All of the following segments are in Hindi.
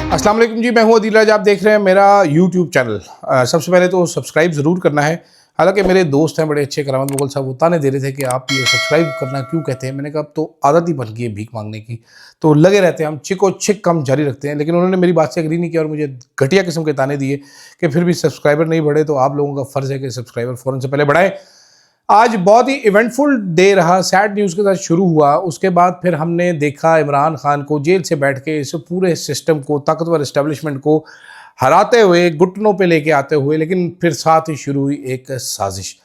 अस्सलाम वालेकुम जी, मैं हूं अदील राज। आप देख रहे हैं मेरा यूट्यूब चैनल। सबसे पहले तो सब्सक्राइब ज़रूर करना है। हालांकि मेरे दोस्त हैं बड़े अच्छे, करामत मुगल साहब, वो ताने दे रहे थे कि आप ये सब्सक्राइब करना क्यों कहते हैं। मैंने कहा अब तो आदत ही बन गई है भीख मांगने की, तो लगे रहते हैं हम, चिको चिक कम जारी रखते हैं। लेकिन उन्होंने मेरी बात से एग्री नहीं किया और मुझे घटिया किस्म के ताने दिए कि फिर भी सब्सक्राइबर नहीं बढ़े, तो आप लोगों का फ़र्ज़ है कि सब्सक्राइबर फ़ौरन से पहले बढ़ाएं। आज बहुत ही इवेंटफुल डे रहा, सैड न्यूज़ के साथ शुरू हुआ। उसके बाद फिर हमने देखा इमरान खान को जेल से बैठ के इस पूरे सिस्टम को, ताकतवर इस्टेब्लिशमेंट को हराते हुए, घुटनों पे लेके आते हुए, लेकिन फिर साथ ही शुरू हुई एक साजिश।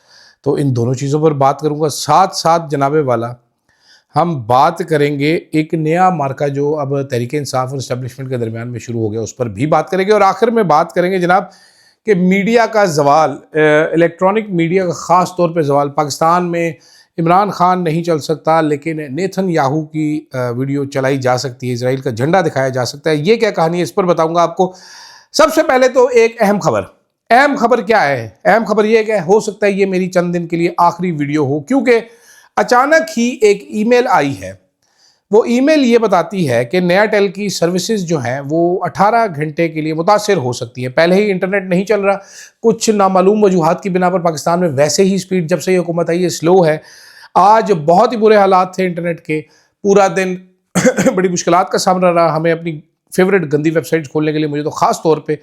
तो इन दोनों चीज़ों पर बात करूंगा, साथ साथ जनाबे वाला हम बात करेंगे एक नया मार्का जो अब तहरीक इंसाफ और इस्टेब्लिशमेंट के दरमियान में शुरू हो गया, उस पर भी बात करेंगे। और आखिर में बात करेंगे जनाब कि मीडिया का जवाल, इलेक्ट्रॉनिक मीडिया का ख़ास तौर पे जवाल। पाकिस्तान में इमरान खान नहीं चल सकता, लेकिन नेथन याहू की वीडियो चलाई जा सकती है, इसराइल का झंडा दिखाया जा सकता है। ये क्या कहानी है, इस पर बताऊंगा आपको। सबसे पहले तो एक अहम खबर। अहम खबर क्या है? अहम खबर यह है कि हो सकता है ये मेरी चंद दिन के लिए आखिरी वीडियो हो, क्योंकि अचानक ही एक ईमेल आई है। वो ईमेल ये बताती है कि नयाटेल की सर्विसेज जो हैं वो 18 घंटे के लिए मुतासर हो सकती है। पहले ही इंटरनेट नहीं चल रहा, कुछ नामालूम वजूहात की बिना पर पाकिस्तान में वैसे ही स्पीड जब से ये हुकूमत आई है स्लो है। आज बहुत ही बुरे हालात थे इंटरनेट के, पूरा दिन बड़ी मुश्किलात का सामना रहा हमें अपनी फेवरेट गंदी वेबसाइट्स खोलने के लिए, मुझे तो ख़ास तौर पे।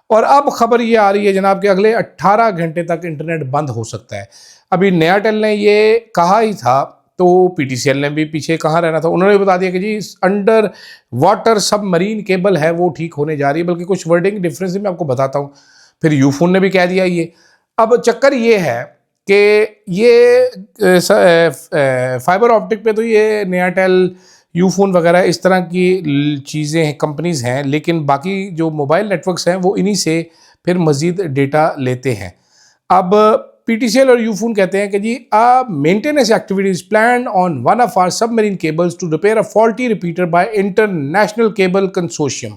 और अब खबर ये आ रही है जनाब कि अगले 18 घंटे तक इंटरनेट बंद हो सकता है। अभी नयाटेल ने ये कहा ही था, तो पीटीसीएल ने भी पीछे कहाँ रहना था, उन्होंने बता दिया कि जी अंडर वाटर सबमरीन केबल है वो ठीक होने जा रही है। बल्कि कुछ वर्डिंग डिफरेंस मैं आपको बताता हूँ। फिर यूफोन ने भी कह दिया ये। अब चक्कर ये है कि ये फाइबर ऑप्टिक पे तो ये नयाटेल, यूफोन वगैरह इस तरह की चीज़ें हैं, कंपनीज़ हैं, लेकिन बाकी जो मोबाइल नेटवर्क्स हैं वो इन्हीं से फिर मज़ीद डेटा लेते हैं। अब पीटीसीएल और यूफोन कहते हैं कि जी maintenance activities plan on one of our submarine cables to repair a faulty repeater by international cable consortium.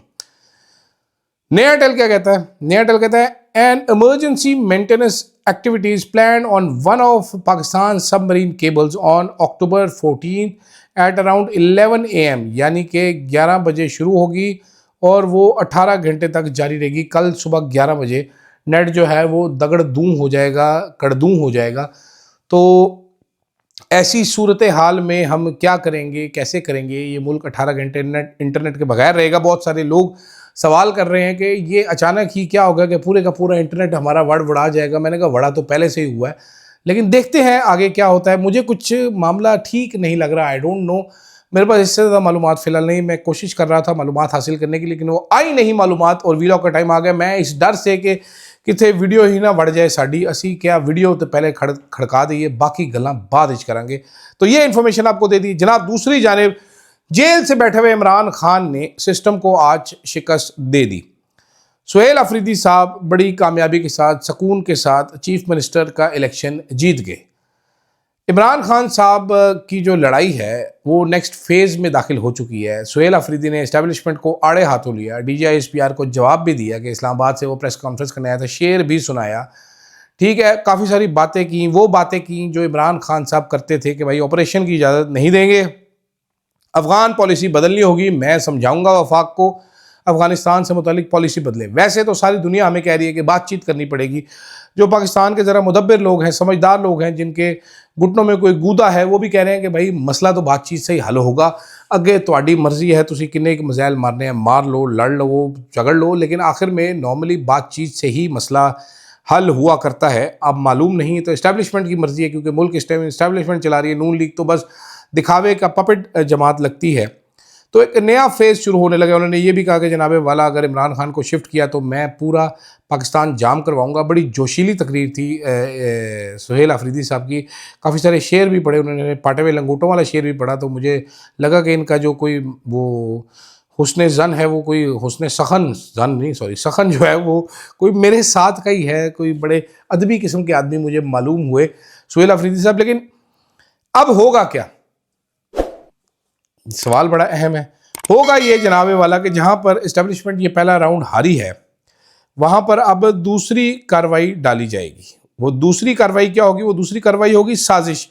Nayatel क्या कहता है? नयाटेल कहता है an emergency maintenance activities plan on one of Pakistan submarine cables on October 14 at around 11 AM, यानी कि 11 बजे शुरू होगी और वो 18 घंटे तक जारी रहेगी। कल सुबह 11 बजे नेट जो है वो दगड़ दूं हो जाएगा, कड़दूं हो जाएगा। तो ऐसी सूरत हाल में हम क्या करेंगे, कैसे करेंगे? ये मुल्क 18 घंटे इंटरनेट के बगैर रहेगा। बहुत सारे लोग सवाल कर रहे हैं कि ये अचानक ही क्या होगा कि पूरे का पूरा इंटरनेट हमारा वड़ा जाएगा। मैंने कहा वड़ा तो पहले से ही हुआ है, लेकिन देखते हैं आगे क्या होता है। मुझे कुछ मामला ठीक नहीं लग रहा, आई डोंट नो। मेरे पास इससे ज़्यादा मालूमात फ़िलहाल नहीं। मैं कोशिश कर रहा था मालूमात हासिल करने की, लेकिन वो आई नहीं मालूमात, और वीडियो का टाइम आ गया। मैं इस डर से कि कितने वीडियो ही ना बढ़ जाए साड़ी, असी क्या वीडियो तो पहले खड़का दईए, बाकी गल्लां बाद विच करांगे। तो ये इन्फॉर्मेशन आपको दे दी जनाब। दूसरी जानिब जेल से बैठे हुए इमरान खान ने सिस्टम को आज शिकस्त दे दी। सुहेल अफरीदी साहब बड़ी कामयाबी के साथ, सुकून के साथ चीफ मिनिस्टर का इलेक्शन जीत गए। इमरान खान साहब की जो लड़ाई है वो नेक्स्ट फेज में दाखिल हो चुकी है। सुहेल अफरीदी ने एस्टेब्लिशमेंट को आड़े हाथों लिया, DGI-SPR को जवाब भी दिया कि इस्लामाबाद से वो प्रेस कॉन्फ्रेंस करने आया था, शेर भी सुनाया। ठीक है, काफ़ी सारी बातें की, वो बातें की जो इमरान खान साहब करते थे कि भाई ऑपरेशन की इजाज़त नहीं देंगे, अफ़गान पॉलिसी बदलनी होगी, मैं समझाऊंगा वफाक को अफ़गानिस्तान से मुतालिक पॉलिसी बदले। वैसे तो सारी दुनिया हमें कह रही है कि बातचीत करनी पड़ेगी। जो पाकिस्तान के ज़रा मुदब्बिर लोग हैं, समझदार लोग हैं, जिनके घुटनों में कोई गूदा है, वो भी कह रहे हैं कि भाई मसला तो बातचीत से ही हल होगा। अगे तुहाडी मर्जी है, तुसी किन्ने के मज़ाइल मारने हैं, मार लो, लड़ लो, झगड़ लो, लेकिन आखिर में नॉर्मली बातचीत से ही मसला हल हुआ करता है। अब मालूम नहीं तो इस्टेब्लिशमेंट की मर्जी है, क्योंकि मुल्क इस्टेब्लिशमेंट चला रही है। नून लीग तो बस दिखावे का पपेट जमात लगती है। तो एक नया फेज़ शुरू होने लगा। उन्होंने ये भी कहा कि जनाब वाला अगर इमरान खान को शिफ्ट किया तो मैं पूरा पाकिस्तान जाम करवाऊंगा। बड़ी जोशीली तकरीर थी सुहेल अफरीदी साहब की। काफ़ी सारे शेर भी पढ़े उन्होंने, पाटे हुए लंगोटों वाला शेर भी पढ़ा। तो मुझे लगा कि इनका जो कोई वो हुस्न ज़न है, वो कोई हुस्न सखन, ज़न नहीं सॉरी सखन जो है वो कोई मेरे साथ का ही है। कोई बड़े अदबी किस्म के आदमी मुझे मालूम हुए सुहेल अफरीदी साहब। लेकिन अब होगा क्या, सवाल बड़ा अहम है। होगा ये जनाबे वाला कि जहाँ पर इस्टेब्लिशमेंट ये पहला राउंड हारी है, वहाँ पर अब दूसरी कार्रवाई डाली जाएगी। वो दूसरी कार्रवाई क्या होगी? वो दूसरी कार्रवाई होगी साजिश।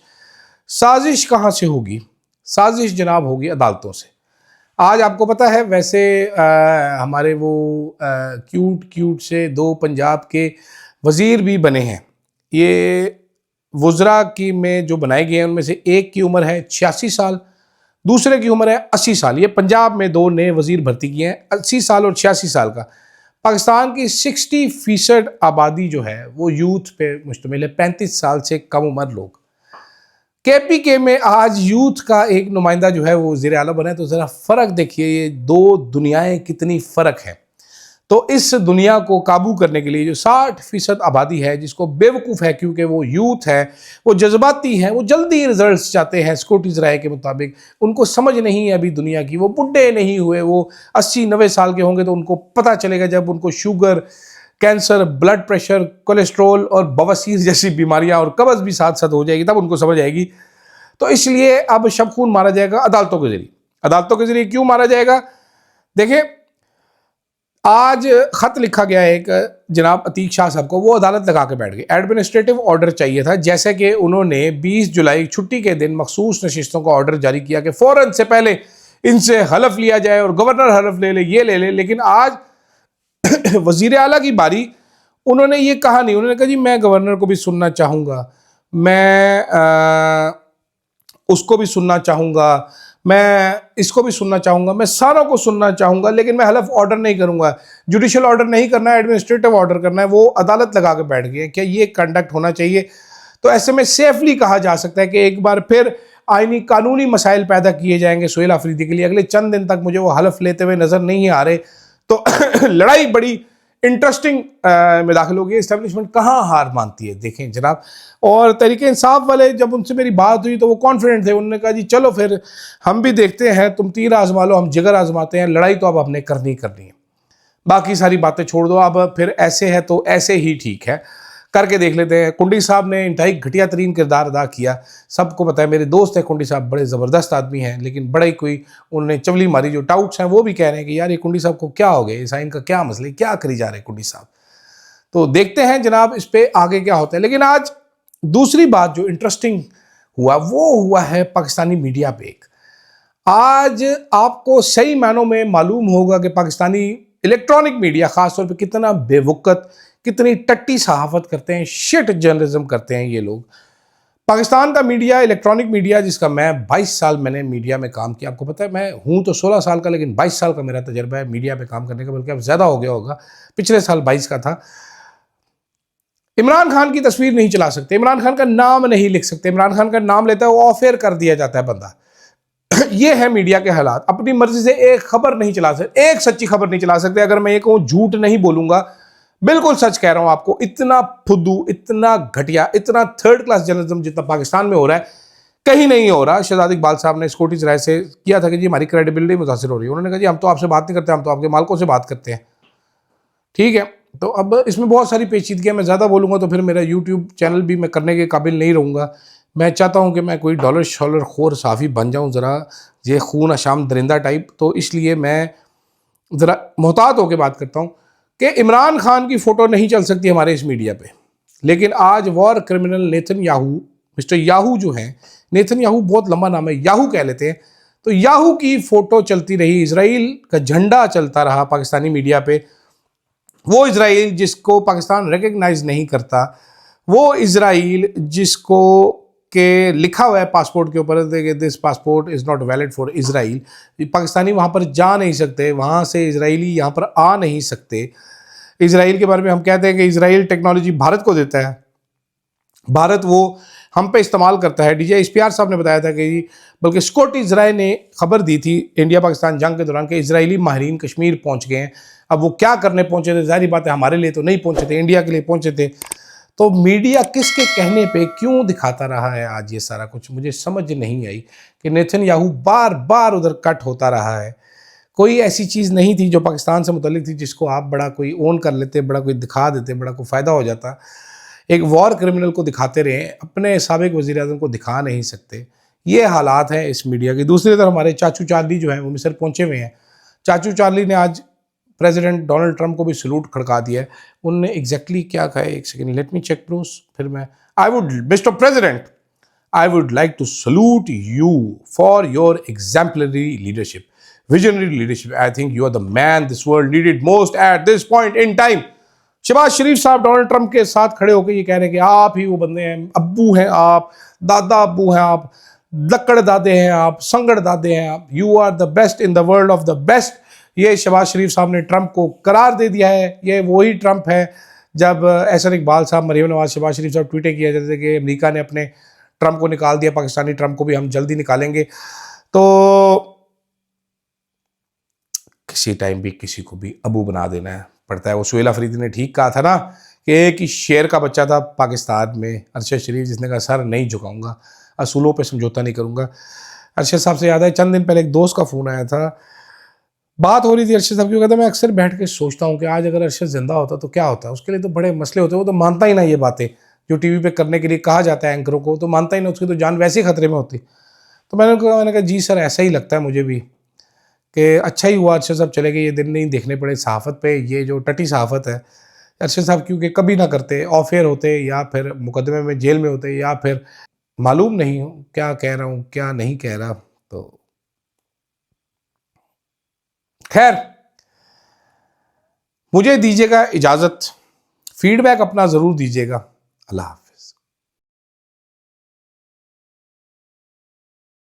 साजिश कहाँ से होगी? साजिश जनाब होगी अदालतों से। आज आपको पता है वैसे हमारे वो क्यूट क्यूट से 2 पंजाब के वज़ीर भी बने हैं। ये वुज़रा की में जो बनाए गए हैं उनमें से एक की उम्र है 86 साल, दूसरे की उम्र है 80 साल। ये पंजाब में 2 नए वज़ीर भर्ती किए हैं, 80 साल और 86 साल का। पाकिस्तान की 60% आबादी जो है वो यूथ पे मुश्तमिल है, 35 साल से कम उम्र लोग। केपीके में आज यूथ का एक नुमाइंदा जो है वो वज़ीर आला बना है, तो ज़रा फ़र्क देखिए, ये 2 दुनियाएं कितनी फ़र्क है। तो इस दुनिया को काबू करने के लिए जो 60% आबादी है, जिसको बेवकूफ़ है क्योंकि वो यूथ है, वो जज्बाती हैं, वो जल्दी रिजल्ट्स चाहते हैं स्कॉटिश राय के मुताबिक, उनको समझ नहीं है अभी दुनिया की, वो बुढ़े नहीं हुए, वो 80-90 साल के होंगे तो उनको पता चलेगा जब उनको sugar, cancer, blood pressure, cholesterol और बवासीर जैसी बीमारियां और कब्ज़ भी साथ साथ हो जाएगी, तब उनको समझ आएगी। तो इसलिए अब शब खून मारा जाएगा अदालतों के जरिए। अदालतों के जरिए क्यों मारा जाएगा? देखिए, आज खत लिखा गया है एक जनाब अतीक शाह साहब को, वो अदालत लगा के बैठ गए। एडमिनिस्ट्रेटिव ऑर्डर चाहिए था, जैसे कि उन्होंने 20 जुलाई छुट्टी के दिन मखसूस नशिस्तों का ऑर्डर जारी किया कि फ़ौरन से पहले इनसे हलफ लिया जाए और गवर्नर हलफ ले ले, ये ले ले। लेकिन आज वजीर आला की बारी, उन्होंने ये कहा नहीं। उन्होंने कहा जी मैं गवर्नर को भी सुनना चाहूँगा, मैं उसको भी सुनना चाहूँगा, मैं इसको भी सुनना चाहूँगा, मैं सारों को सुनना चाहूँगा, लेकिन मैं हलफ ऑर्डर नहीं करूँगा। जुडिशल ऑर्डर नहीं करना है, एडमिनिस्ट्रेटिव ऑर्डर करना है। वो अदालत लगा के बैठ गए। क्या ये कंडक्ट होना चाहिए? तो ऐसे में सेफली कहा जा सकता है कि एक बार फिर आईनी कानूनी मसाइल पैदा किए जाएंगे सुहेल अफरीदी के लिए। अगले चंद दिन तक मुझे वो हलफ लेते हुए नज़र नहीं आ रहे। तो लड़ाई बड़ी इंटरेस्टिंग में दाखिल होगी। इस्टेब्लिशमेंट कहाँ हार मानती है देखें जनाब। और तहरीक इंसाफ वाले, जब उनसे मेरी बात हुई तो वो कॉन्फिडेंट थे। उन्होंने कहा जी चलो फिर हम भी देखते हैं, तुम तीर आजमा लो, हम जिगर आजमाते हैं, लड़ाई तो अब हमने करनी है, बाकी सारी बातें छोड़ दो, अब फिर ऐसे है तो ऐसे ही ठीक है, करके देख लेते हैं। कुंडी साहब ने इंतहाई घटिया तरीन किरदार अदा किया। सबको पता है, मेरे दोस्त हैं कुंडी साहब, बड़े ज़बरदस्त आदमी हैं, लेकिन बड़ा ही कोई उन्होंने चवली मारी। जो टाउट्स हैं वो भी कह रहे हैं कि यार ये कुंडी साहब को क्या हो गया, साइन का क्या मसला, क्या करी जा रहे हैं कुंडी साहब। तो देखते हैं जनाब इस पर आगे क्या होता है। लेकिन आज दूसरी बात जो इंटरेस्टिंग हुआ वो हुआ है पाकिस्तानी मीडिया पे। आज आपको सही मायनों में मालूम होगा कि पाकिस्तानी इलेक्ट्रॉनिक मीडिया ख़ासतौर पे कितना बेवकत, कितनी टट्टी सहाफ़त करते हैं, शिट जर्नलिज्म करते हैं ये लोग। पाकिस्तान का मीडिया, इलेक्ट्रॉनिक मीडिया, जिसका मैं 22 साल मैंने मीडिया में काम किया। आपको पता है मैं हूँ तो 16 साल का, लेकिन 22 साल का मेरा तजर्बा है मीडिया पे काम करने का, बल्कि अब ज़्यादा हो गया होगा, पिछले साल 22 का था। इमरान खान की तस्वीर नहीं चला सकते, इमरान खान का नाम नहीं लिख सकते, इमरान खान का नाम लेता है वो ऑफ एयर कर दिया जाता है बंदा। ये है मीडिया के हालात। अपनी मर्जी से एक खबर नहीं चला सकते, एक सच्ची खबर नहीं चला सकते। अगर मैं ये कहूँ झूठ नहीं बोलूंगा, बिल्कुल सच कह रहा हूं आपको। इतना फुद्दू, इतना घटिया, इतना थर्ड क्लास जर्नलिज्म जितना पाकिस्तान में हो रहा है कहीं नहीं हो रहा। शहजाद इकबाल साहब ने स्कॉटिश राय से किया था कि जी हमारी क्रेडिबिलिटी मुतासिर हो रही है। उन्होंने कहा जी हम तो आपसे बात नहीं करते, हम तो आपके मालिकों से बात करते हैं। ठीक है, तो अब इसमें बहुत सारी पेचीदगियाँ, मैं ज़्यादा बोलूँगा तो फिर मेरा यूट्यूब चैनल भी मैं करने के काबिल नहीं रहूँगा। मैं चाहता हूँ कि मैं कोई डॉलर शॉलर खोर साफ़ी बन जाऊँ, ज़रा ये खून अशाम दरिंदा टाइप। तो इसलिए मैं ज़रा मोहतात होकर बात करता हूँ कि इमरान खान की फ़ोटो नहीं चल सकती हमारे इस मीडिया पे। लेकिन आज war criminal Nathan Yahoo, mister Yahoo जो हैं, नेथन याहू बहुत लंबा नाम है, याहू कह लेते हैं, तो याहू की फ़ोटो चलती रही, इजराइल का झंडा चलता रहा पाकिस्तानी मीडिया पे। वो इजराइल जिसको पाकिस्तान रिकग्नाइज नहीं करता, वो इजराइल जिसको के लिखा हुआ है पासपोर्ट के ऊपर this passport is not valid for Israel, Pakistani वहाँ पर जा नहीं सकते, वहाँ से इजरायली यहाँ पर आ नहीं सकते। इजराइल के बारे में हम कहते हैं कि इजराइल टेक्नोलॉजी भारत को देता है, भारत वो हम पे इस्तेमाल करता है। डीजे इस्पियार साहब ने बताया था कि बल्कि स्कॉटिश राय ने खबर दी थी इंडिया पाकिस्तान जंग के दौरान कि इजरायली माहिरीन कश्मीर पहुंच गए हैं। अब वो क्या करने पहुंचे थे, जाहिर बात है हमारे लिए तो नहीं पहुंचे थे, इंडिया के लिए पहुंचे थे। तो मीडिया किसके कहने पे क्यों दिखाता रहा है आज ये सारा कुछ, मुझे समझ नहीं आई कि नेतन्याहू बार बार उधर कट होता रहा है। कोई ऐसी चीज़ नहीं थी जो पाकिस्तान से मुतल्लिक थी जिसको आप बड़ा कोई ओन कर लेते, बड़ा कोई दिखा देते, बड़ा कोई फ़ायदा हो जाता। एक वॉर क्रिमिनल को दिखाते रहे, अपने साबिक वज़ीर-ए-आज़म को दिखा नहीं सकते। ये हालात हैं इस मीडिया की। दूसरी तरफ हमारे चाचू चार्ली जो हैं वो मिस्र पहुँचे हुए हैं। चाचू चार्ली ने आज प्रेसिडेंट डोनाल्ड ट्रंप को भी सलूट खड़का दिया है। उन्होंने एग्जैक्टली क्या कहा है, एक second let me check bros, फिर मैं I would mister president I would like to salute you for your exemplary leadership. visionary leadership. I think you are the man this world needed most at this point in time. Shahbaz Sharif साहब डोनाल्ड ट्रंप के साथ खड़े होकर ये कह रहे हैं कि आप ही वो बंदे हैं, अब्बू हैं आप, दादा अब्बू हैं आप, लक्कड़ दादे हैं आप, संगड़ दादे हैं आप, you are the best in the world of the best. ये शहबाज शरीफ साहब ने ट्रंप को करार दे दिया है। ये वही ट्रंप है जब एहसन इकबाल साहब, मरीम नवाज, शहबाज शरीफ साहब ट्वीटें किया जाते थे कि अमेरिका ने अपने ट्रंप को निकाल दिया, पाकिस्तानी ट्रंप को भी हम जल्दी निकालेंगे। तो किसी टाइम भी किसी को भी अबू बना देना पड़ता है। वो सुहेल अफरीदी ने ठीक कहा था ना कि एक ही शेर का बच्चा था पाकिस्तान में, अरशद शरीफ, जिसने कहा सर नहीं झुकाऊंगा, असूलों पे समझौता नहीं करूंगा। अरशद साहब से याद है चंद दिन पहले एक दोस्त का फ़ोन आया था, बात हो रही थी अरशद साहब की। कहता मैं अक्सर बैठ के सोचता हूँ कि आज अगर अरशद जिंदा होता तो क्या होता। उसके लिए तो बड़े मसले होते, वो तो मानता ही ना ये बातें जो टीवी पे करने के लिए कहा जाता है एंकरों को, तो मानता ही ना, उसकी तो जान वैसे ही खतरे में होती। तो मैंने कहा जी सर ऐसा ही लगता है मुझे भी कि अच्छा ही हुआ अरशद साहब चले गए, ये दिन नहीं देखने पड़े सहाफ़त पे। ये जो टटी सहाफ़त है, अरशद साहब क्योंकि कभी ना करते, ऑफ एयर होते या फिर मुकदमे में जेल में होते, या फिर मालूम नहीं हो क्या कह रहा हूँ क्या नहीं कह रहा। तो खैर मुझे दीजिएगा इजाज़त, फीडबैक अपना ज़रूर दीजिएगा। अल्लाह हाफ़िज़।